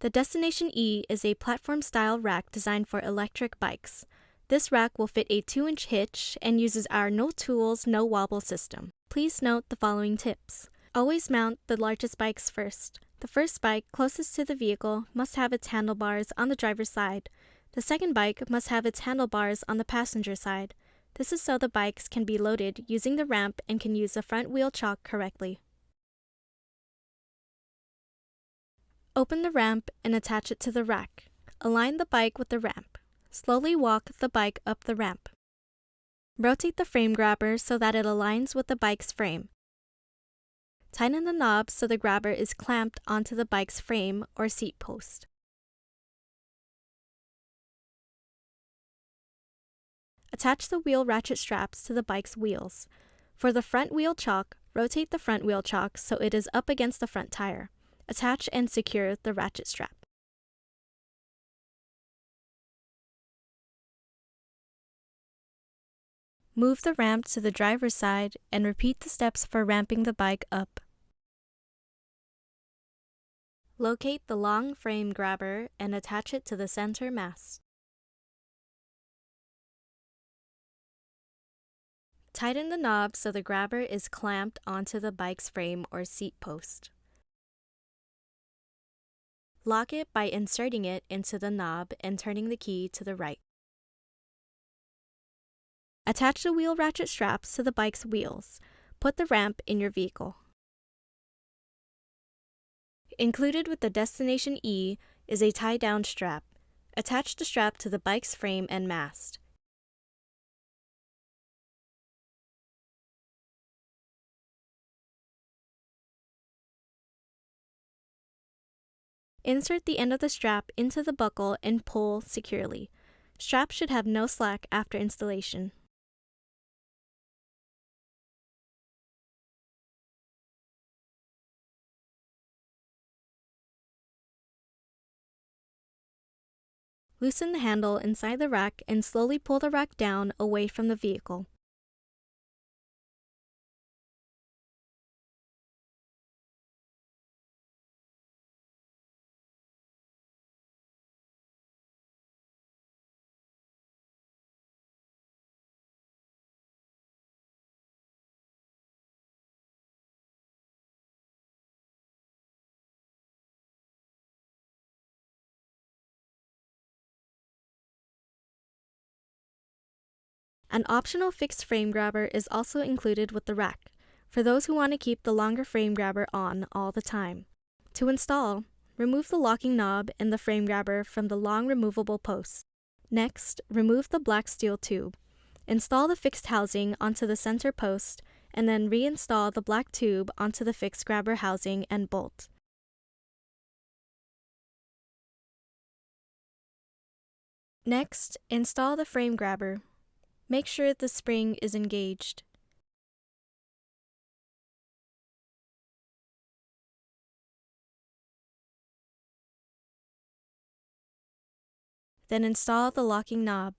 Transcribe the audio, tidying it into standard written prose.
The Destination E is a platform-style rack designed for electric bikes. This rack will fit a 2-inch hitch and uses our no tools, no wobble system. Please note the following tips. Always mount the largest bikes first. The first bike closest to the vehicle must have its handlebars on the driver's side. The second bike must have its handlebars on the passenger side. This is so the bikes can be loaded using the ramp and can use the front wheel chock correctly. Open the ramp and attach it to the rack. Align the bike with the ramp. Slowly walk the bike up the ramp. Rotate the frame grabber so that it aligns with the bike's frame. Tighten the knob so the grabber is clamped onto the bike's frame or seat post. Attach the wheel ratchet straps to the bike's wheels. For the front wheel chock, rotate the front wheel chock so it is up against the front tire. Attach and secure the ratchet strap. Move the ramp to the driver's side and repeat the steps for ramping the bike up. Locate the long frame grabber and attach it to the center mast. Tighten the knob so the grabber is clamped onto the bike's frame or seat post. Lock it by inserting it into the knob and turning the key to the right. Attach the wheel ratchet straps to the bike's wheels. Put the ramp in your vehicle. Included with the Destination E is a tie-down strap. Attach the strap to the bike's frame and mast. Insert the end of the strap into the buckle and pull securely. Strap should have no slack after installation. Loosen the handle inside the rack and slowly pull the rack down away from the vehicle. An optional fixed frame grabber is also included with the rack, for those who want to keep the longer frame grabber on all the time. To install, remove the locking knob and the frame grabber from the long removable post. Next, remove the black steel tube. Install the fixed housing onto the center post, and then reinstall the black tube onto the fixed grabber housing and bolt. Next, install the frame grabber. Make sure the spring is engaged. Then install the locking knob.